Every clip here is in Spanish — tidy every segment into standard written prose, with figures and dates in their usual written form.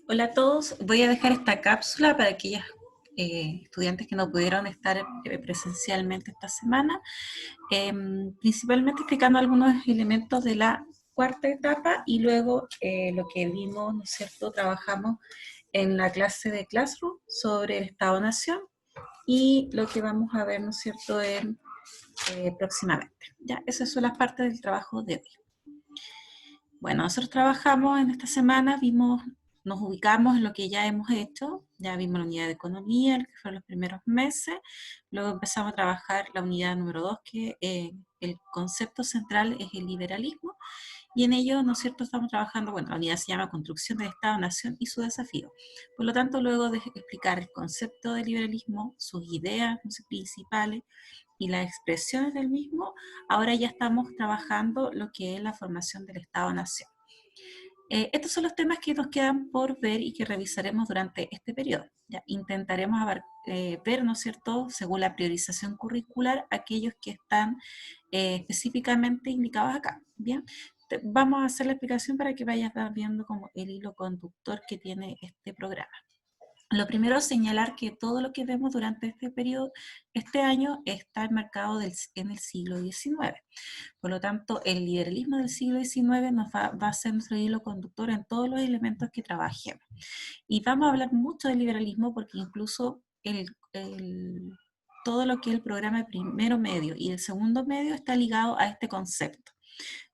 Hola a todos, voy a dejar esta cápsula para aquellos estudiantes que no pudieron estar presencialmente esta semana, principalmente explicando algunos elementos de la cuarta etapa y luego lo que vimos, ¿no es cierto?, trabajamos en la clase de Classroom sobre el Estado-Nación y lo que vamos a ver, ¿no es cierto?, próximamente. Ya, esas son las partes del trabajo de hoy. Bueno, nosotros trabajamos en esta semana, nos ubicamos en lo que ya hemos hecho, ya vimos la unidad de economía, que fueron los primeros meses, luego empezamos a trabajar la unidad número 2, que el concepto central es el liberalismo, y en ello, ¿no es cierto?, estamos trabajando, bueno, la unidad se llama Construcción del Estado-Nación y su desafío. Por lo tanto, luego de explicar el concepto de liberalismo, sus ideas, ¿no sé?, principales, y las expresiones del mismo, ahora ya estamos trabajando lo que es la formación del Estado-Nación. Estos son los temas que nos quedan por ver y que revisaremos durante este periodo. Ya, intentaremos ver, ¿no es cierto?, según la priorización curricular, aquellos que están específicamente indicados acá. Bien, vamos a hacer la explicación para que vayas viendo como el hilo conductor que tiene este programa. Lo primero es señalar que todo lo que vemos durante este periodo, este año, está enmarcado en el siglo XIX. Por lo tanto, el liberalismo del siglo XIX va a ser nuestro hilo conductor en todos los elementos que trabajemos. Y vamos a hablar mucho del liberalismo porque incluso todo lo que es el programa de primero medio y el segundo medio está ligado a este concepto.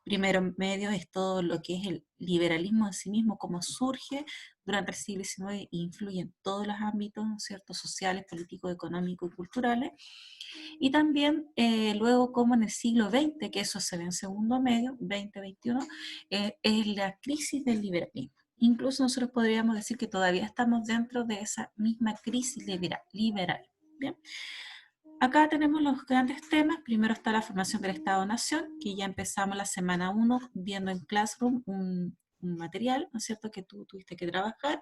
Primero medio es todo lo que es el liberalismo en sí mismo, cómo surge durante el siglo XIX e influye en todos los ámbitos, ¿no es cierto?, sociales, políticos, económicos y culturales. Y también luego como en el siglo XX, que eso se ve en segundo medio, 20-21, es la crisis del liberalismo. Incluso nosotros podríamos decir que todavía estamos dentro de esa misma crisis liberal. ¿Bien? Acá tenemos los grandes temas. Primero está la formación del Estado-Nación, que ya empezamos la semana 1 viendo en Classroom un material, ¿no es cierto?, que tú tuviste que trabajar,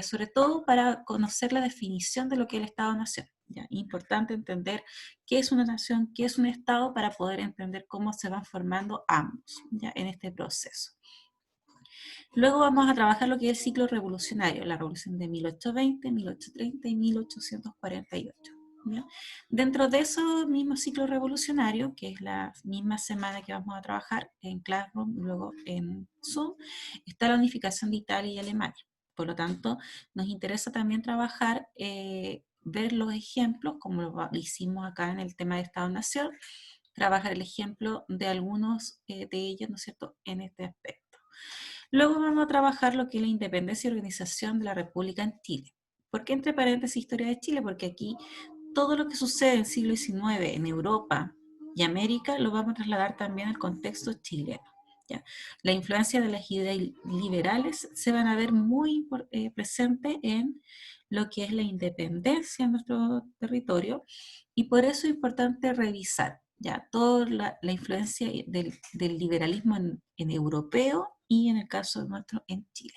sobre todo para conocer la definición de lo que es el Estado-Nación. ¿Ya? Importante entender qué es una nación, qué es un Estado, para poder entender cómo se van formando ambos, ¿ya?, en este proceso. Luego vamos a trabajar lo que es el ciclo revolucionario, la revolución de 1820, 1830 y 1848. ¿Ya? Dentro de ese mismo ciclo revolucionario, que es la misma semana que vamos a trabajar en Classroom, luego en Zoom, está la unificación de Italia y Alemania. Por lo tanto, nos interesa también trabajar, ver los ejemplos, como lo hicimos acá en el tema de Estado-Nación, trabajar el ejemplo de algunos de ellos, ¿no es cierto?, en este aspecto. Luego vamos a trabajar lo que es la independencia y organización de la República en Chile. ¿Por qué entre paréntesis historia de Chile? Porque aquí todo lo que sucede en el siglo XIX en Europa y América lo vamos a trasladar también al contexto chileno. ¿Ya? La influencia de las ideas liberales se van a ver muy presente en lo que es la independencia en nuestro territorio, y por eso es importante revisar ya toda la influencia del liberalismo en europeo y en el caso nuestro en Chile.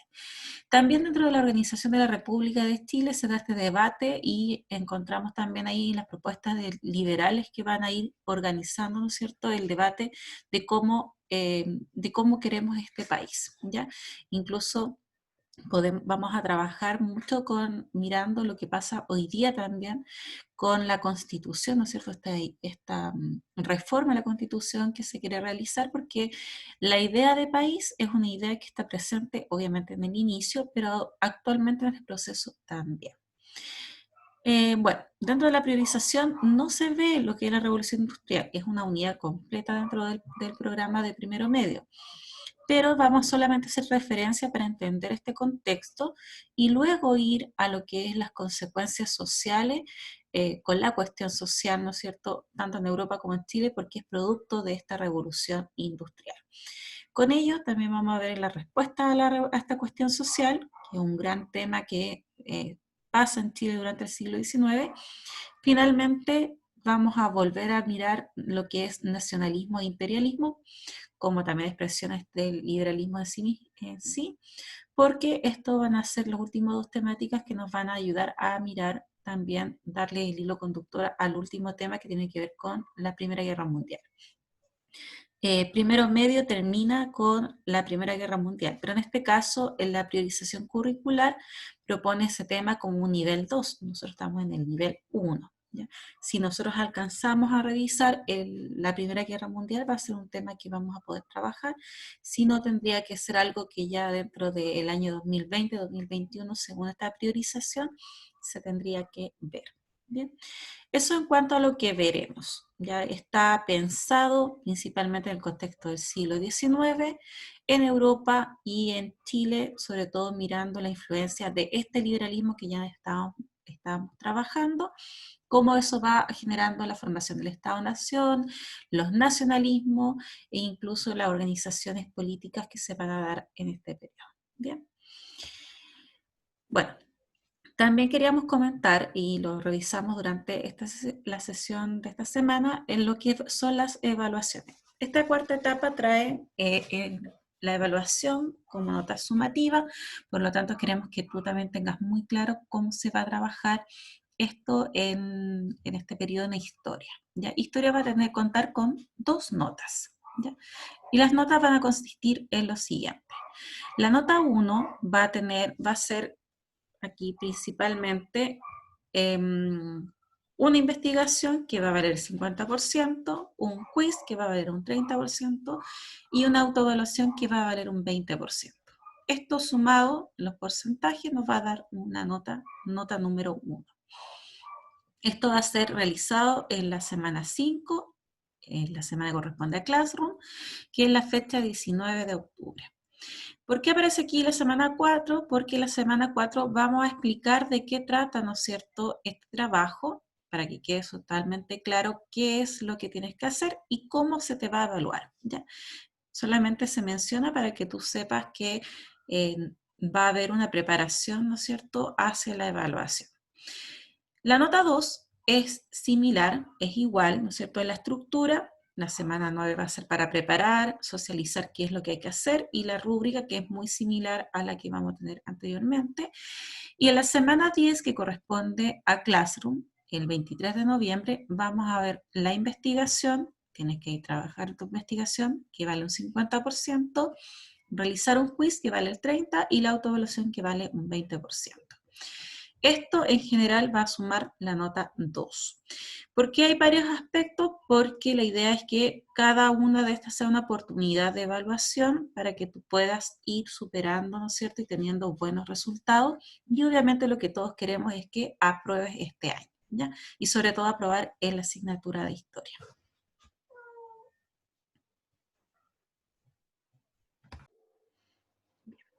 También dentro de la Organización de la República de Chile se da este debate y encontramos también ahí las propuestas de liberales que van a ir organizando, ¿no es cierto?, el debate de cómo queremos este país, ¿ya? Incluso vamos a trabajar mucho mirando lo que pasa hoy día también con la Constitución, ¿no es cierto?, esta reforma a la Constitución que se quiere realizar, porque la idea de país es una idea que está presente obviamente en el inicio, pero actualmente en el proceso también. Bueno, dentro de la priorización no se ve lo que es la revolución industrial, es una unidad completa dentro del programa de primero medio, pero vamos solamente a hacer referencia para entender este contexto y luego ir a lo que es las consecuencias sociales con la cuestión social, ¿no es cierto?, tanto en Europa como en Chile, porque es producto de esta revolución industrial. Con ello también vamos a ver la respuesta a esta cuestión social, que es un gran tema que pasa en Chile durante el siglo XIX. Finalmente vamos a volver a mirar lo que es nacionalismo e imperialismo, como también expresiones del liberalismo en sí, porque estos van a ser las últimas dos temáticas que nos van a ayudar a mirar también, darle el hilo conductor al último tema que tiene que ver con la Primera Guerra Mundial. Primero medio termina con la Primera Guerra Mundial, pero en este caso, en la priorización curricular propone ese tema como un nivel 2. Nosotros estamos en el nivel 1. ¿Ya? Si nosotros alcanzamos a revisar la Primera Guerra Mundial, va a ser un tema que vamos a poder trabajar. Si no, tendría que ser algo que ya dentro del año 2020-2021, según esta priorización, se tendría que ver. Bien. Eso en cuanto a lo que veremos. Ya está pensado principalmente en el contexto del siglo XIX, en Europa y en Chile, sobre todo mirando la influencia de este liberalismo que ya estamos trabajando, cómo eso va generando la formación del Estado-Nación, los nacionalismos e incluso las organizaciones políticas que se van a dar en este periodo. Bien. Bueno, también queríamos comentar, y lo revisamos durante la sesión de esta semana, en lo que son las evaluaciones. Esta cuarta etapa trae la evaluación como nota sumativa, por lo tanto queremos que tú también tengas muy claro cómo se va a trabajar esto en este periodo en historia. ¿Ya? Historia va a tener que contar con 2 notas. ¿Ya? Y las notas van a consistir en lo siguiente. La nota 1 va a ser aquí principalmente una investigación que va a valer el 50%, un quiz que va a valer un 30% y una autoevaluación que va a valer un 20%. Esto sumado, los porcentajes, nos va a dar una nota número 1. Esto va a ser realizado en la semana 5, en la semana que corresponde a Classroom, que es la fecha 19 de octubre. ¿Por qué aparece aquí la semana 4? Porque la semana 4 vamos a explicar de qué trata, ¿no es cierto?, este trabajo, para que quede totalmente claro qué es lo que tienes que hacer y cómo se te va a evaluar. ¿Ya? Solamente se menciona para que tú sepas que eh, va a haber una preparación, ¿no es cierto?, hacia la evaluación. La nota 2 es similar, es igual, ¿no es cierto?, en la estructura. La semana 9 va a ser para preparar, socializar qué es lo que hay que hacer y la rúbrica que es muy similar a la que vamos a tener anteriormente. Y en la semana 10 que corresponde a Classroom, el 23 de noviembre, vamos a ver la investigación, tienes que ir a trabajar tu investigación que vale un 50%, realizar un quiz que vale el 30% y la autoevaluación que vale un 20%. Esto en general va a sumar la nota 2. ¿Por qué hay varios aspectos? Porque la idea es que cada una de estas sea una oportunidad de evaluación para que tú puedas ir superando, ¿no es cierto?, y teniendo buenos resultados. Y obviamente lo que todos queremos es que apruebes este año, ¿ya? Y sobre todo aprobar en la asignatura de historia.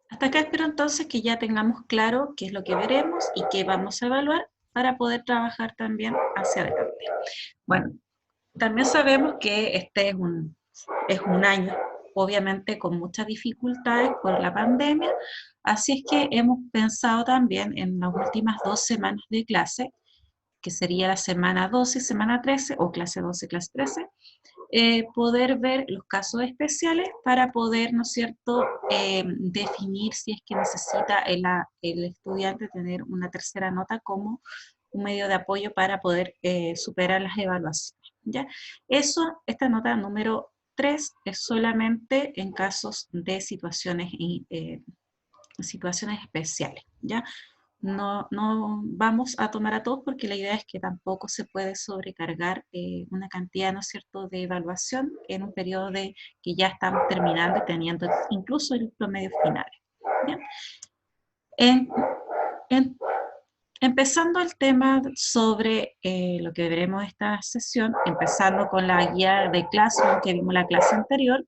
Hasta acá espero entonces que ya tengamos claro qué es lo que veremos y qué vamos a evaluar para poder trabajar también hacia adelante. Bueno, también sabemos que este es un año, obviamente con muchas dificultades por la pandemia, así es que hemos pensado también en las últimas 2 semanas de clase, que sería la semana 12 y semana 13, o clase 12, clase 13, poder ver los casos especiales para poder, ¿no es cierto?, definir si es que necesita el estudiante tener una tercera nota como un medio de apoyo para poder superar las evaluaciones. ¿Ya? Eso, esta nota número 3 es solamente en casos de situaciones especiales. ¿Ya? No vamos a tomar a todos porque la idea es que tampoco se puede sobrecargar una cantidad, ¿no es cierto?, de evaluación en un periodo que ya estamos terminando y teniendo incluso el promedio final. ¿Bien? En, en, empezando el tema sobre lo que veremos esta sesión, empezando con la guía de clase que vimos la clase anterior,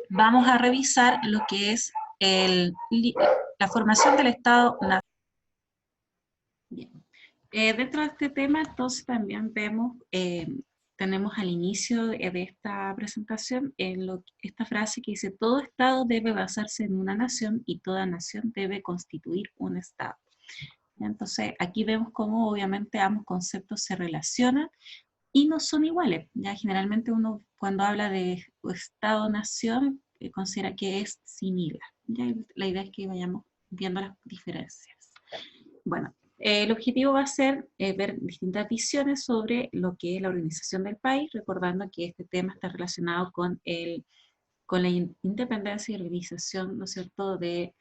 vamos a revisar lo que es la formación del Estado Nacional. Bien. Dentro de este tema, entonces, también tenemos al inicio de esta presentación esta frase que dice: todo Estado debe basarse en una nación y toda nación debe constituir un Estado. Entonces, aquí vemos cómo obviamente ambos conceptos se relacionan y no son iguales. Ya generalmente uno cuando habla de Estado-nación considera que es similar. ¿Ya? La idea es que vayamos viendo las diferencias. Bueno, El objetivo va a ser ver distintas visiones sobre lo que es la organización del país, recordando que este tema está relacionado con la independencia y organización, ¿no es cierto?, de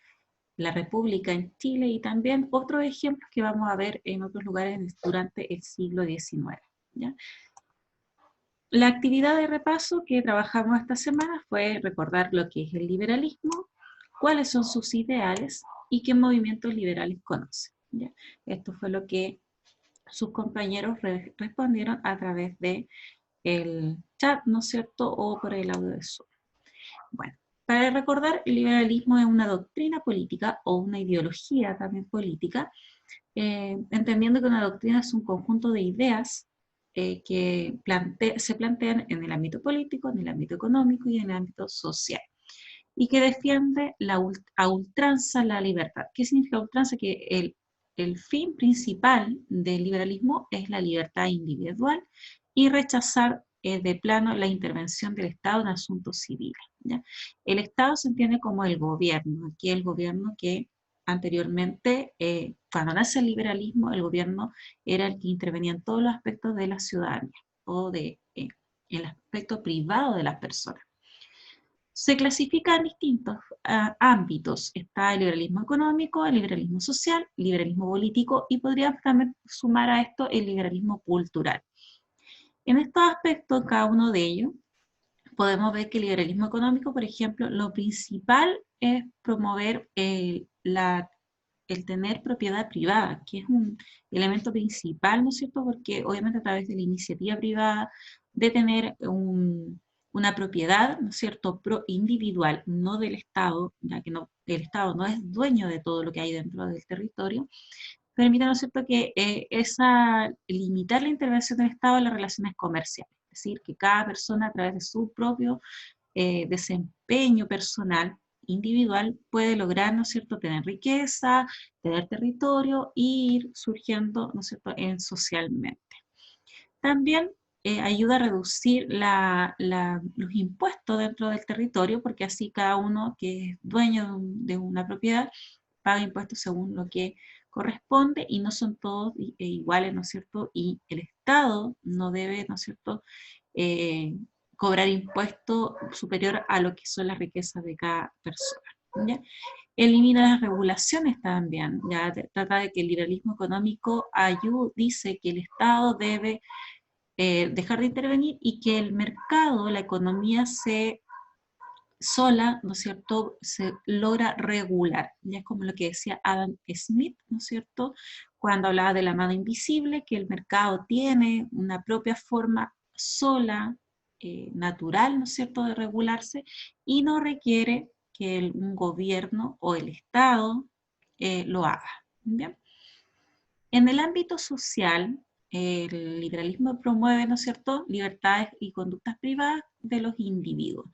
la República en Chile y también otros ejemplos que vamos a ver en otros lugares durante el siglo XIX. ¿Ya? La actividad de repaso que trabajamos esta semana fue recordar lo que es el liberalismo, cuáles son sus ideales y qué movimientos liberales conoce. ¿Ya? Esto fue lo que sus compañeros respondieron a través de el chat, ¿no es cierto?, o por el audio de Zoom. Bueno, para recordar, el liberalismo es una doctrina política o una ideología también política, entendiendo que una doctrina es un conjunto de ideas que se plantean en el ámbito político, en el ámbito económico y en el ámbito social, y que defiende a ultranza la libertad. ¿Qué significa ultranza? Que el fin principal del liberalismo es la libertad individual y rechazar de plano la intervención del Estado en asuntos civiles. ¿Ya? El Estado se entiende como el gobierno, aquí el gobierno que anteriormente, cuando nace el liberalismo, el gobierno era el que intervenía en todos los aspectos de la ciudadanía o el aspecto privado de las personas. Se clasifica en distintos ámbitos. Está el liberalismo económico, el liberalismo social, el liberalismo político y podríamos también sumar a esto el liberalismo cultural. En estos aspectos, cada uno de ellos, podemos ver que el liberalismo económico, por ejemplo, lo principal es promover el tener propiedad privada, que es un elemento principal, ¿no es cierto? Porque obviamente a través de la iniciativa privada, de tener una propiedad, ¿no es cierto?, individual, no del Estado, ya que el Estado no es dueño de todo lo que hay dentro del territorio, permite, ¿no es cierto?, que limitar la intervención del Estado en las relaciones comerciales, es decir, que cada persona a través de su propio desempeño personal, individual, puede lograr, ¿no es cierto?, tener riqueza, tener territorio e ir surgiendo, ¿no es cierto?, socialmente. También ayuda a reducir los impuestos dentro del territorio, porque así cada uno que es dueño de una propiedad paga impuestos según lo que corresponde y no son todos iguales, ¿no es cierto? Y el Estado no debe, ¿no es cierto?, cobrar impuesto superior a lo que son las riquezas de cada persona. ¿Ya? Elimina las regulaciones también, ya trata de que el liberalismo económico dice que el Estado debe dejar de intervenir y que el mercado, la economía sola, ¿no es cierto?, se logra regular. Ya es como lo que decía Adam Smith, ¿no es cierto?, cuando hablaba de la mano invisible, que el mercado tiene una propia forma sola, natural, ¿no es cierto?, de regularse y no requiere que un gobierno o el Estado lo haga. ¿Bien? En el ámbito social, el liberalismo promueve, ¿no es cierto?, libertades y conductas privadas de los individuos.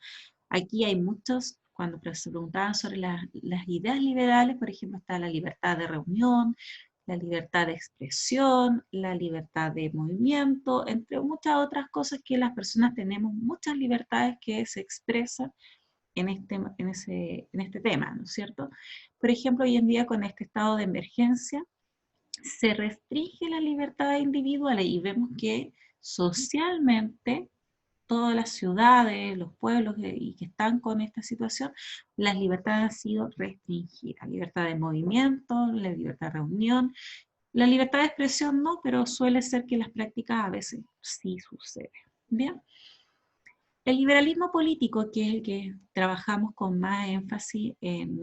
Aquí hay muchos, cuando se preguntaban sobre las ideas liberales, por ejemplo, está la libertad de reunión, la libertad de expresión, la libertad de movimiento, entre muchas otras cosas que las personas tenemos muchas libertades que se expresan en este tema, ¿no es cierto? Por ejemplo, hoy en día con este estado de emergencia, se restringe las libertades individuales y vemos que socialmente todas las ciudades, los pueblos y que están con esta situación, las libertades han sido restringidas. Libertad de movimiento, la libertad de reunión, la libertad de expresión no, pero suele ser que las prácticas a veces sí suceden. Bien. El liberalismo político, que es el que trabajamos con más énfasis en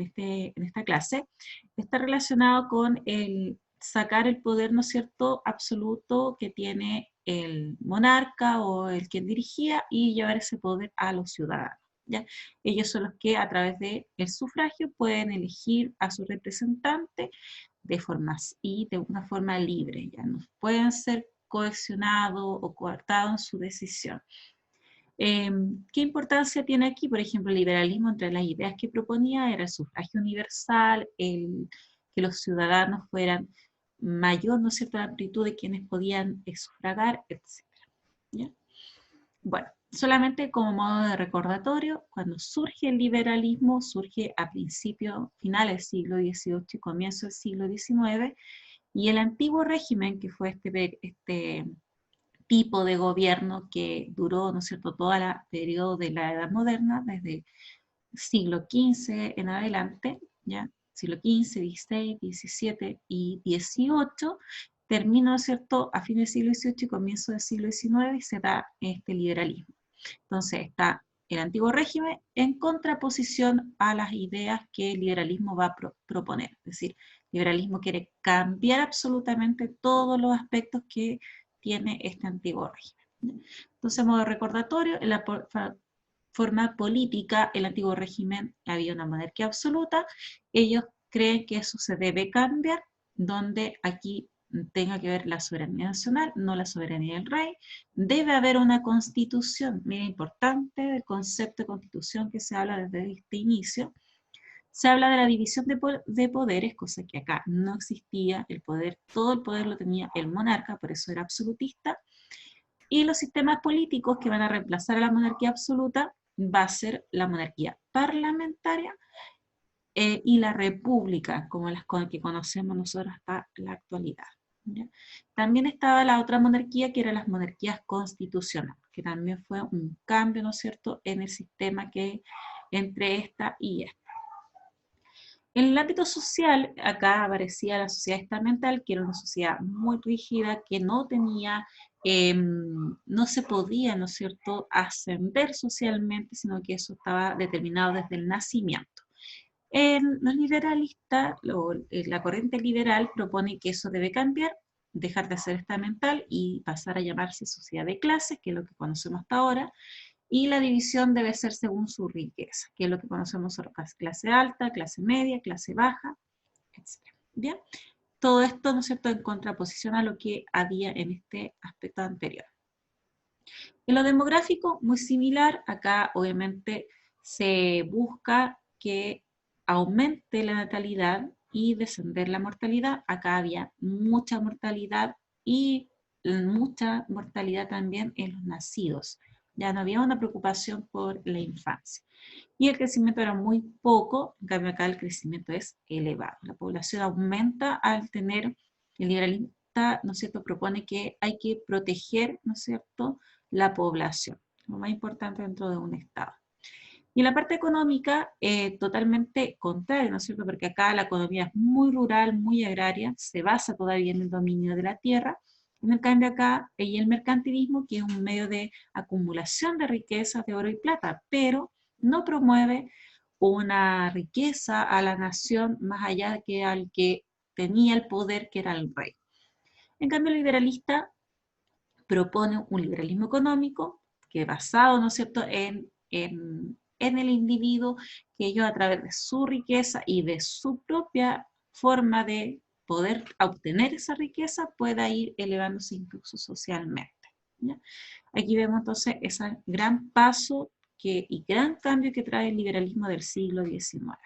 esta clase, está relacionado con el sacar el poder, ¿no es cierto?, absoluto que tiene el monarca o el que dirigía y llevar ese poder a los ciudadanos. ¿Ya? Ellos son los que a través del sufragio pueden elegir a su representante de una forma libre, ya no pueden ser coaccionados o coartados en su decisión. ¿Qué importancia tiene aquí? Por ejemplo, el liberalismo, entre las ideas que proponía era el sufragio universal, que los ciudadanos fueran mayor, ¿no es cierto?, la amplitud de quienes podían sufragar, etc. ¿Ya? Bueno, solamente como modo de recordatorio, cuando surge el liberalismo, surge a finales del siglo XVIII y comienzo del siglo XIX, Y el antiguo régimen, que fue este tipo de gobierno que duró, ¿no es cierto?, todo el periodo de la Edad Moderna, desde siglo XV en adelante, ¿ya? Siglo XV, XVI, XVII y XVIII, termina, ¿no es cierto?, a fin del siglo XVIII y comienzo del siglo XIX y se da este liberalismo. Entonces está el antiguo régimen en contraposición a las ideas que el liberalismo va a proponer. Es decir, el liberalismo quiere cambiar absolutamente todos los aspectos que tiene este antiguo régimen. Entonces, a modo recordatorio, en la forma política, el antiguo régimen había una monarquía absoluta. Ellos creen que eso se debe cambiar, donde aquí tenga que ver la soberanía nacional, no la soberanía del rey. Debe haber una constitución, mira, importante el concepto de constitución que se habla desde este inicio. Se habla de la división de poderes, cosa que acá no existía. El poder, todo el poder lo tenía el monarca, por eso era absolutista. Y los sistemas políticos que van a reemplazar a la monarquía absoluta va a ser la monarquía parlamentaria y la república, como las que conocemos nosotros hasta la actualidad. ¿Ya? También estaba la otra monarquía, que eran las monarquías constitucionales, que también fue un cambio, ¿no es cierto?, en el sistema que entre esta y esta. En el ámbito social, acá aparecía la sociedad estamental, que era una sociedad muy rígida, que no tenía, no se podía, ¿no es cierto?, ascender socialmente, sino que eso estaba determinado desde el nacimiento. Los liberalistas, la corriente liberal propone que eso debe cambiar, dejar de ser estamental y pasar a llamarse sociedad de clases, que es lo que conocemos hasta ahora, y la división debe ser según su riqueza, que es lo que conocemos como clase alta, clase media, clase baja, etc. ¿Bien? Todo esto, ¿no es cierto?, en contraposición a lo que había en este aspecto anterior. En lo demográfico, muy similar, acá obviamente se busca que aumente la natalidad y descender la mortalidad. Acá había mucha mortalidad y mucha mortalidad también en los nacidos. Ya no había una preocupación por la infancia. Y el crecimiento era muy poco, en cambio acá el crecimiento es elevado. La población aumenta al tener, el liberalista, ¿no es cierto?, propone que hay que proteger, ¿no es cierto?, la población, lo más importante dentro de un Estado. Y en la parte económica, totalmente contrario, ¿no es cierto?, porque acá la economía es muy rural, muy agraria, se basa todavía en el dominio de la tierra. En el cambio acá hay el mercantilismo, que es un medio de acumulación de riquezas de oro y plata, pero no promueve una riqueza a la nación más allá que al que tenía el poder, que era el rey. En cambio, el liberalista propone un liberalismo económico que es basado, ¿no es cierto?, en el individuo, que ellos a través de su riqueza y de su propia forma de poder obtener esa riqueza pueda ir elevándose incluso socialmente. ¿Ya? Aquí vemos entonces ese gran paso y gran cambio que trae el liberalismo del siglo XIX.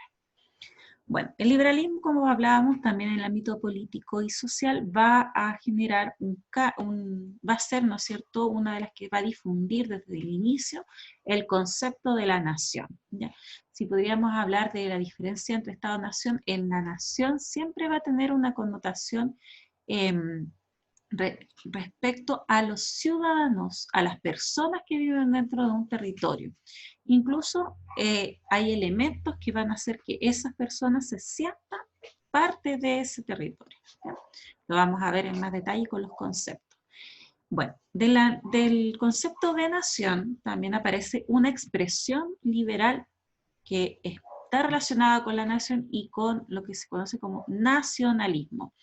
Bueno, el liberalismo, como hablábamos, también en el ámbito político y social va a generar va a ser, ¿no es cierto?, una de las que va a difundir desde el inicio el concepto de la nación. ¿Ya? Si podríamos hablar de la diferencia entre Estado-nación, en la nación siempre va a tener una connotación respecto a los ciudadanos, a las personas que viven dentro de un territorio. Incluso hay elementos que van a hacer que esas personas se sientan parte de ese territorio. ¿Ya? Lo vamos a ver en más detalle con los conceptos. Bueno, del concepto de nación también aparece una expresión liberal que está relacionada con la nación y con lo que se conoce como nacionalismo.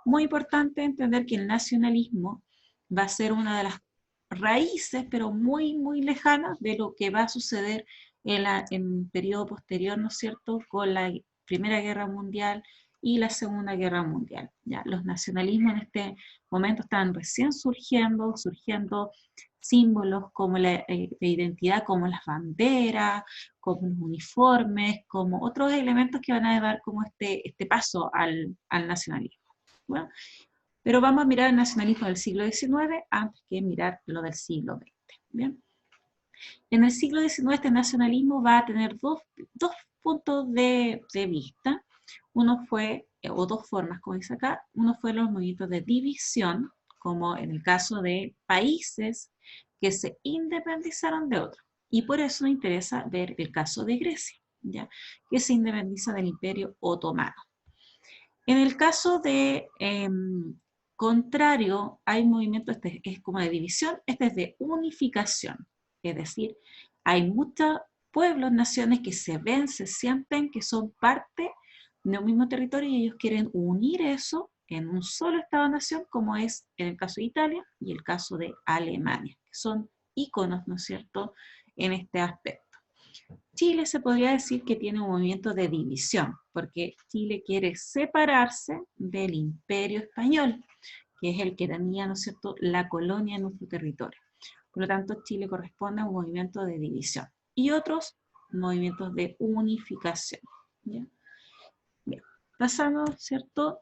Muy importante entender que el nacionalismo va a ser una de las raíces, pero muy, muy lejanas de lo que va a suceder en el periodo posterior, ¿no es cierto?, con la Primera Guerra Mundial y la Segunda Guerra Mundial. ¿Ya? Los nacionalismos en este momento están recién surgiendo símbolos como de identidad, como las banderas, como los uniformes, como otros elementos que van a dar como este paso al nacionalismo. Bueno, pero vamos a mirar el nacionalismo del siglo XIX antes que mirar lo del siglo XX. ¿Bien? En el siglo XIX este nacionalismo va a tener dos puntos de vista. Uno fue, o dos formas, como dice acá, uno fue los movimientos de división, como en el caso de países que se independizaron de otros. Y por eso nos interesa ver el caso de Grecia, ¿ya? Que se independiza del Imperio Otomano. En el caso de contrario, hay movimientos, este es como de división, este es de unificación. Es decir, hay muchos pueblos, naciones que se ven, se sienten que son parte de un mismo territorio y ellos quieren unir eso en un solo Estado-nación, como es en el caso de Italia y el caso de Alemania, que son íconos, ¿no es cierto?, en este aspecto. Chile se podría decir que tiene un movimiento de división, porque Chile quiere separarse del Imperio Español, que es el que tenía, ¿no es cierto?, la colonia en nuestro territorio. Por lo tanto, Chile corresponde a un movimiento de división y otros movimientos de unificación. ¿Ya? Bien, pasamos, ¿cierto?,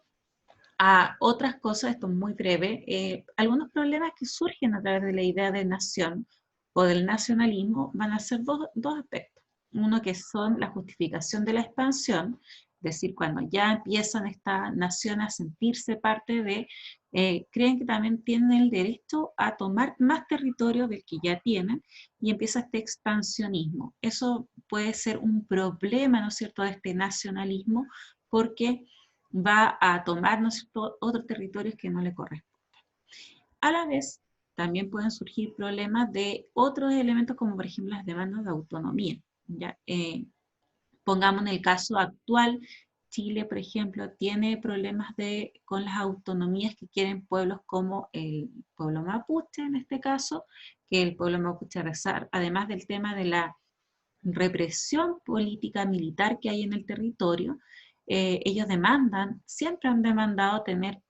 a otras cosas, esto es muy breve, algunos problemas que surgen a través de la idea de nación o del nacionalismo van a ser dos aspectos. Uno que son la justificación de la expansión, es decir, cuando ya empiezan estas naciones a sentirse parte de, creen que también tienen el derecho a tomar más territorio del que ya tienen y empieza este expansionismo. Eso puede ser un problema, ¿no es cierto?, de este nacionalismo, porque va a tomar, ¿no es cierto?, otros territorios que no le corresponden. A la vez, también pueden surgir problemas de otros elementos, como por ejemplo las demandas de autonomía. ¿Ya? Pongamos en el caso actual, Chile, por ejemplo, tiene problemas con las autonomías que quieren pueblos como el pueblo mapuche, en este caso, que el pueblo mapuche, además del tema de la represión política militar que hay en el territorio, ellos demandan, siempre han demandado tener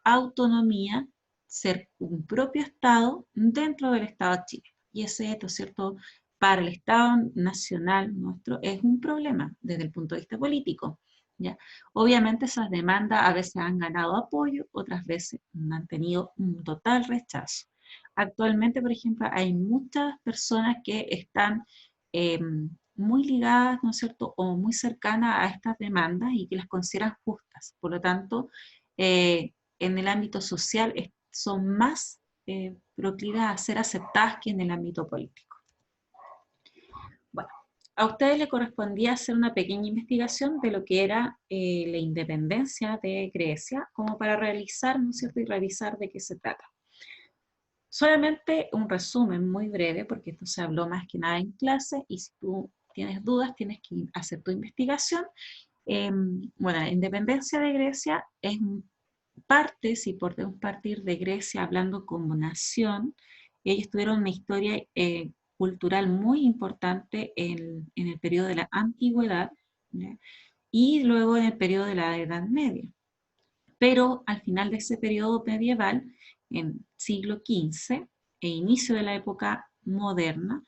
autonomía, ser un propio Estado dentro del Estado Chile. Y ese, ¿no es cierto?, para el Estado nacional nuestro es un problema desde el punto de vista político. ¿Ya? Obviamente esas demandas a veces han ganado apoyo, otras veces han tenido un total rechazo. Actualmente, por ejemplo, hay muchas personas que están eh, muy ligadas, ¿no es cierto?, o muy cercanas a estas demandas y que las consideran justas. Por lo tanto, en el ámbito social son más proclives a ser aceptadas que en el ámbito político. Bueno, a ustedes les correspondía hacer una pequeña investigación de lo que era la independencia de Grecia, como para realizar, ¿no es cierto?, y revisar de qué se trata. Solamente un resumen muy breve, porque esto se habló más que nada en clase, y si tú tienes dudas, tienes que hacer tu investigación. Bueno, la independencia de Grecia es parte, si podemos partir de Grecia hablando como nación, ellos tuvieron una historia cultural muy importante en el periodo de la antigüedad, ¿ya?, y luego en el periodo de la Edad Media. Pero al final de ese periodo medieval, en siglo XV e inicio de la época moderna,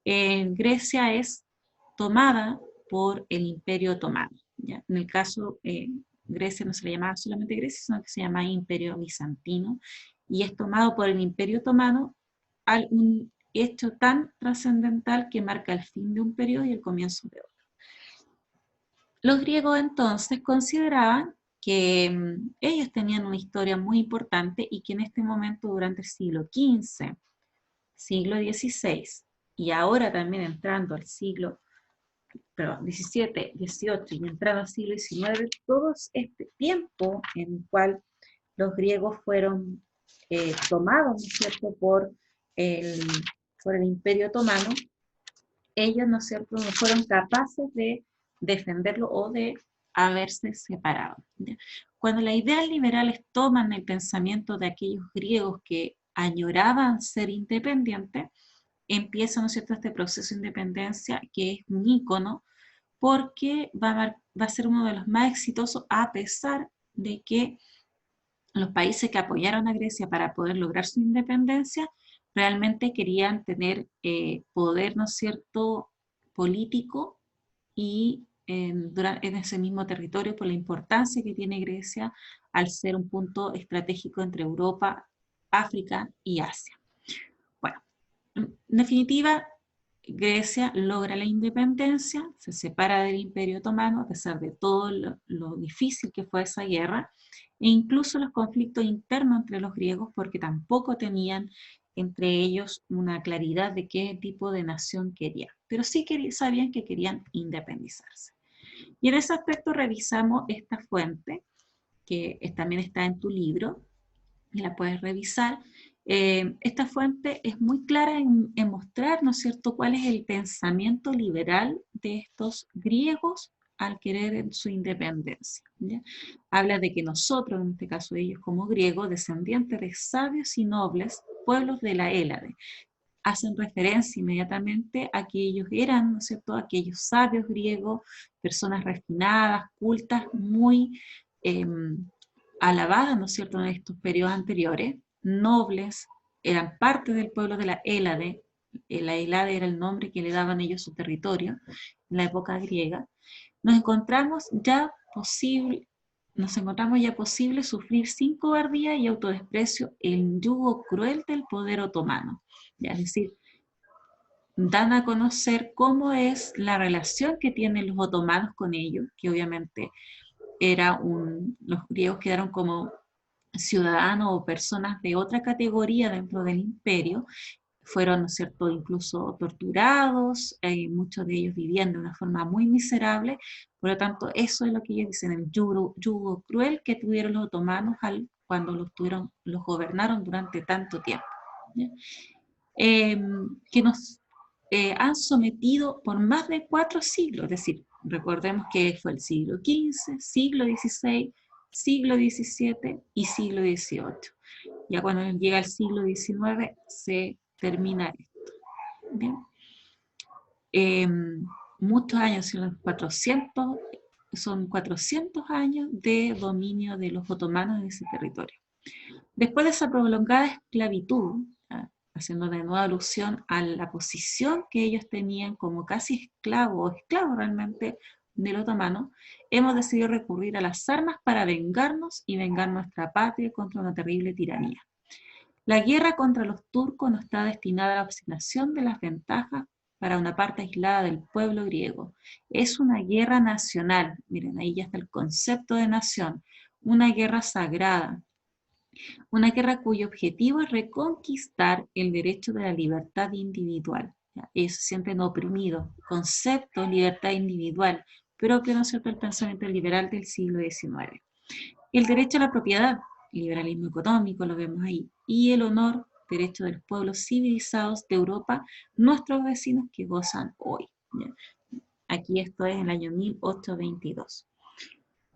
Grecia es tomada por el Imperio Otomano. ¿Ya? En el caso, Grecia no se le llamaba solamente Grecia, sino que se llama Imperio Bizantino, y es tomado por el Imperio Otomano un hecho tan trascendental que marca el fin de un periodo y el comienzo de otro. Los griegos entonces consideraban que ellos tenían una historia muy importante y que en este momento, durante el siglo XV, siglo XVI, y ahora también entrando al siglo XVII, XVIII y entrando al siglo XIX, todo este tiempo en el cual los griegos fueron tomados, ¿no es cierto?, por el Imperio Otomano, ellos, ¿no es cierto?, no fueron capaces de defenderlo o de haberse separado. ¿Ya? Cuando las ideas liberales toman el pensamiento de aquellos griegos que añoraban ser independientes, empieza, ¿no es cierto?, este proceso de independencia que es un ícono porque va a ser uno de los más exitosos a pesar de que los países que apoyaron a Grecia para poder lograr su independencia realmente querían tener poder, ¿no es cierto?, político y en ese mismo territorio por la importancia que tiene Grecia al ser un punto estratégico entre Europa, África y Asia. Bueno, en definitiva, Grecia logra la independencia, se separa del Imperio Otomano a pesar de todo lo difícil que fue esa guerra, e incluso los conflictos internos entre los griegos, porque tampoco tenían entre ellos una claridad de qué tipo de nación querían, pero sí sabían que querían independizarse. Y en ese aspecto revisamos esta fuente, que también está en tu libro, y la puedes revisar. Esta fuente es muy clara en mostrar, ¿no es cierto?, cuál es el pensamiento liberal de estos griegos al querer su independencia, ¿ya? Habla de que nosotros, en este caso ellos como griegos, descendientes de sabios y nobles pueblos de la Hélade, hacen referencia inmediatamente a que ellos eran, ¿no es cierto?, aquellos sabios griegos, personas refinadas, cultas, muy alabadas, ¿no es cierto?, en estos periodos anteriores, nobles, eran parte del pueblo de la Hélade. La Hélade era el nombre que le daban ellos a su territorio en la época griega. Nos encontramos ya posible sufrir sin cobardía y autodesprecio el yugo cruel del poder otomano. Ya, es decir, dan a conocer cómo es la relación que tienen los otomanos con ellos, que obviamente los griegos quedaron como ciudadanos o personas de otra categoría dentro del imperio, fueron, ¿no es cierto?, incluso torturados, muchos de ellos vivían de una forma muy miserable, por lo tanto, eso es lo que ellos dicen, el yugo cruel que tuvieron los otomanos cuando los gobernaron durante tanto tiempo, ¿ya? Que nos han sometido por más de 4 siglos, es decir, recordemos que fue el siglo XV, siglo XVI, siglo XVII y siglo XVIII. Ya cuando llega el siglo XIX se termina esto. ¿Bien? Muchos años, son 400 años de dominio de los otomanos en ese territorio. Después de esa prolongada esclavitud, haciendo de nuevo alusión a la posición que ellos tenían como casi esclavos realmente del otomano, hemos decidido recurrir a las armas para vengarnos y vengar nuestra patria contra una terrible tiranía. La guerra contra los turcos no está destinada a la asignación de las ventajas para una parte aislada del pueblo griego. Es una guerra nacional, miren, ahí ya está el concepto de nación, una guerra sagrada, una guerra cuyo objetivo es reconquistar el derecho de la libertad individual. Ellos se sienten oprimidos. Concepto, libertad individual, propio, ¿no es cierto?, el pensamiento liberal del siglo XIX. El derecho a la propiedad, liberalismo económico, lo vemos ahí, y el honor, derecho de los pueblos civilizados de Europa, nuestros vecinos que gozan hoy. ¿Ya? Aquí esto es en el año 1822.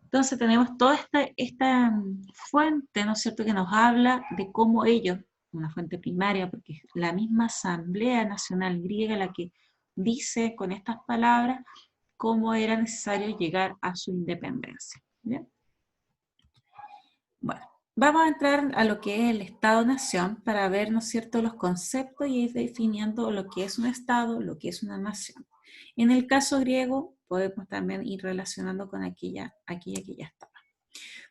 Entonces tenemos toda esta fuente, ¿no es cierto?, que nos habla de cómo ellos, una fuente primaria, porque es la misma Asamblea Nacional Griega la que dice con estas palabras cómo era necesario llegar a su independencia. ¿Bien? Bueno, vamos a entrar a lo que es el Estado-Nación para ver, ¿no es cierto?, los conceptos y ir definiendo lo que es un Estado, lo que es una nación. En el caso griego, podemos también ir relacionando con aquella que ya estaba.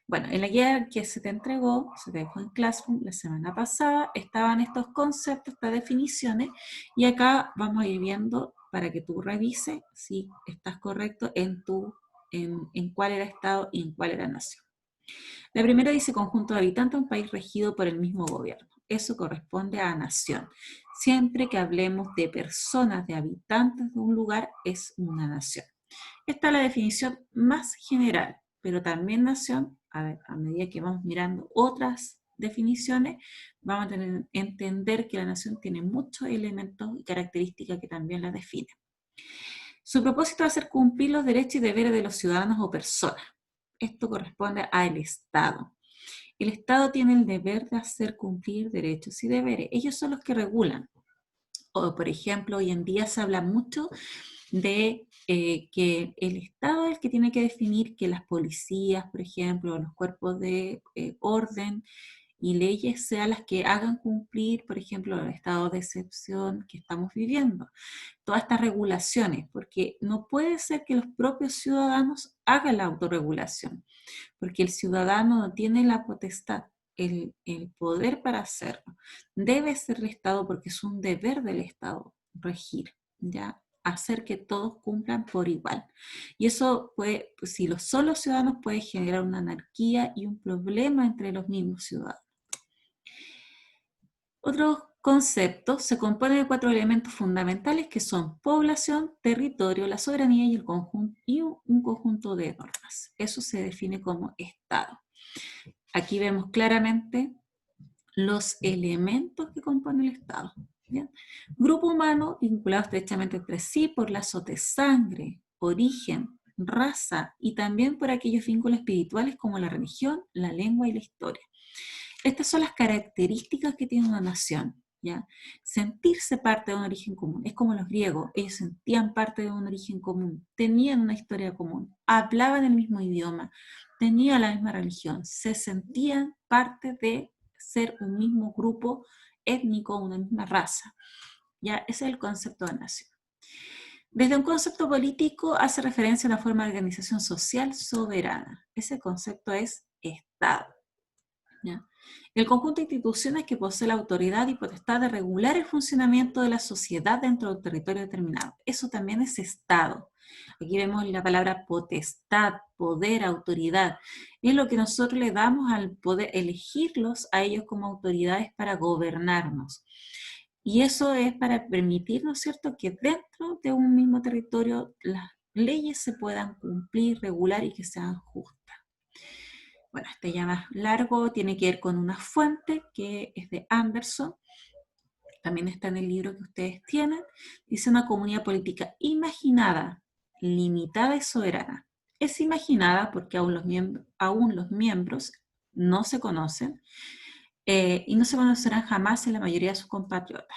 Bueno, en la guía que se te dejó en Classroom la semana pasada, estaban estos conceptos, estas definiciones, y acá vamos a ir viendo para que tú revises si estás correcto en cuál era Estado y en cuál era nación. La primera dice conjunto de habitantes de un país regido por el mismo gobierno. Eso corresponde a nación. Siempre que hablemos de personas, de habitantes de un lugar, es una nación. Esta es la definición más general, pero también nación, a medida que vamos mirando otras definiciones, vamos a entender que la nación tiene muchos elementos y características que también la definen. Su propósito es hacer cumplir los derechos y deberes de los ciudadanos o personas. Esto corresponde al Estado. El Estado tiene el deber de hacer cumplir derechos y deberes. Ellos son los que regulan. O, por ejemplo, hoy en día se habla mucho de que el Estado es el que tiene que definir que las policías, por ejemplo, los cuerpos de orden y leyes sean las que hagan cumplir, por ejemplo, el estado de excepción que estamos viviendo. Todas estas regulaciones, porque no puede ser que los propios ciudadanos hagan la autorregulación, porque el ciudadano no tiene la potestad, el poder para hacerlo. Debe ser el Estado porque es un deber del Estado regir. ¿ya? Hacer que todos cumplan por igual. Y eso puede, pues, si los solos ciudadanos, puede generar una anarquía y un problema entre los mismos ciudadanos. Otros conceptos se componen de 4 elementos fundamentales que son población, territorio, la soberanía y, un conjunto de normas. Eso se define como Estado. Aquí vemos claramente los elementos que componen el Estado. ¿Bien? Grupo humano vinculado estrechamente entre sí por lazos de sangre, origen, raza y también por aquellos vínculos espirituales como la religión, la lengua y la historia. Estas son las características que tiene una nación, ¿ya? Sentirse parte de un origen común. Es como los griegos, ellos sentían parte de un origen común, tenían una historia común, hablaban el mismo idioma, tenían la misma religión, se sentían parte de ser un mismo grupo étnico, una misma raza. ¿Ya? Ese es el concepto de nación. Desde un concepto político hace referencia a una forma de organización social soberana. Ese concepto es Estado. ¿Ya? El conjunto de instituciones que posee la autoridad y potestad de regular el funcionamiento de la sociedad dentro de un territorio determinado. Eso también es Estado. Aquí vemos la palabra potestad, poder, autoridad. Es lo que nosotros le damos al poder elegirlos a ellos como autoridades para gobernarnos. Y eso es para permitir, ¿no es cierto?, que dentro de un mismo territorio las leyes se puedan cumplir, regular y que sean justas. Bueno, este ya más largo, tiene que ver con una fuente que es de Anderson, también está en el libro que ustedes tienen. Dice: una comunidad política imaginada, limitada y soberana. Es imaginada porque aún los miembros no se conocen y no se conocerán jamás en la mayoría de sus compatriotas.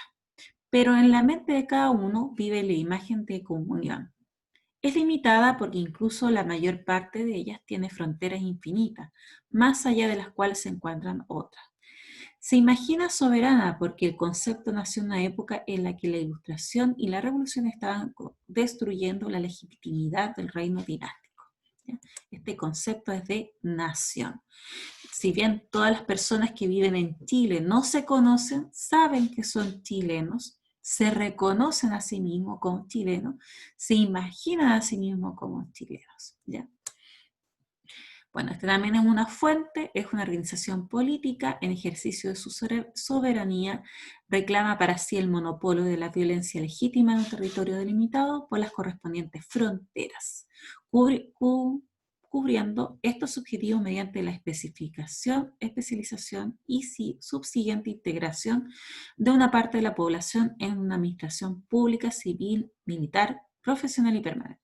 Pero en la mente de cada uno vive la imagen de comunión. Es limitada porque incluso la mayor parte de ellas tiene fronteras infinitas, más allá de las cuales se encuentran otras. Se imagina soberana porque el concepto nació en una época en la que la Ilustración y la Revolución estaban destruyendo la legitimidad del reino dinástico. ¿Ya? Este concepto es de nación. Si bien todas las personas que viven en Chile no se conocen, saben que son chilenos, se reconocen a sí mismos como chilenos, se imaginan a sí mismos como chilenos. ¿Ya? Bueno, este también es una fuente, es una organización política en ejercicio de su soberanía, reclama para sí el monopolio de la violencia legítima en un territorio delimitado por las correspondientes fronteras, cubriendo estos objetivos mediante la especialización y subsiguiente integración de una parte de la población en una administración pública, civil, militar, profesional y permanente.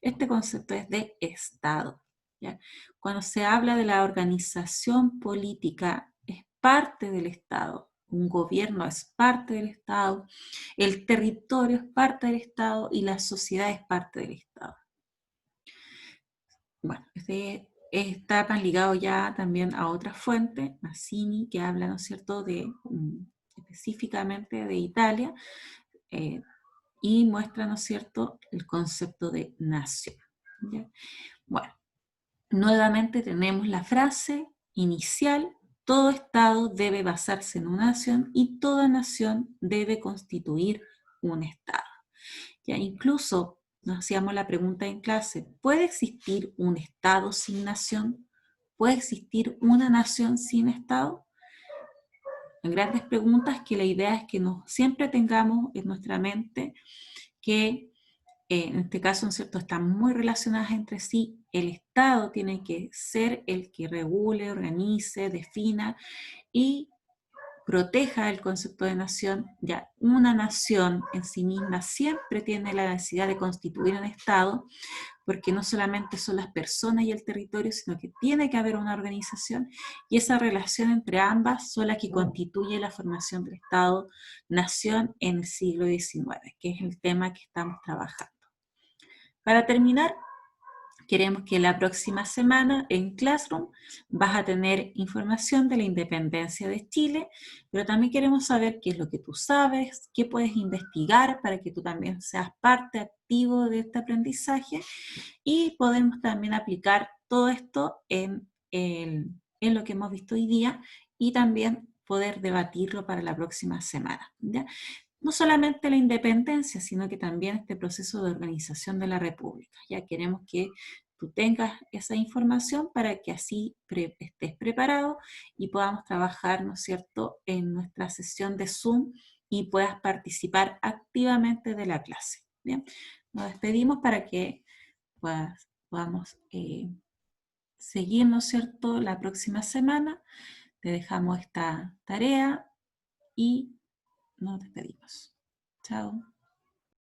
Este concepto es de Estado. ¿Ya? Cuando se habla de la organización política, es parte del Estado. Un gobierno es parte del Estado, el territorio es parte del Estado y la sociedad es parte del Estado. Bueno, este está más ligado ya también a otra fuente, Mazzini, que habla, ¿no es cierto?, específicamente de Italia, y muestra, ¿no es cierto?, el concepto de nación. ¿Ya? Bueno, nuevamente tenemos la frase inicial: todo Estado debe basarse en una nación y toda nación debe constituir un Estado. Ya incluso nos hacíamos la pregunta en clase: ¿puede existir un Estado sin nación? ¿Puede existir una nación sin Estado? En grandes preguntas que la idea es que siempre tengamos en nuestra mente que en este caso, ¿no es cierto?, están muy relacionadas entre sí. El Estado tiene que ser el que regule, organice, defina y proteja el concepto de nación. Ya una nación en sí misma siempre tiene la necesidad de constituir un Estado, porque no solamente son las personas y el territorio, sino que tiene que haber una organización, y esa relación entre ambas son las que constituye la formación del Estado-nación en el siglo XIX, que es el tema que estamos trabajando. Para terminar, queremos que la próxima semana en Classroom vas a tener información de la independencia de Chile, pero también queremos saber qué es lo que tú sabes, qué puedes investigar para que tú también seas parte activo de este aprendizaje, y podemos también aplicar todo esto en lo que hemos visto hoy día y también poder debatirlo para la próxima semana. ¿Ya? no solamente la independencia, sino que también este proceso de organización de la República. Ya queremos que tú tengas esa información para que así estés preparado y podamos trabajar, ¿no es cierto?, en nuestra sesión de Zoom y puedas participar activamente de la clase. Bien, nos despedimos para que podamos seguir, ¿no es cierto?, la próxima semana. Te dejamos esta tarea y nos despedimos. Chao.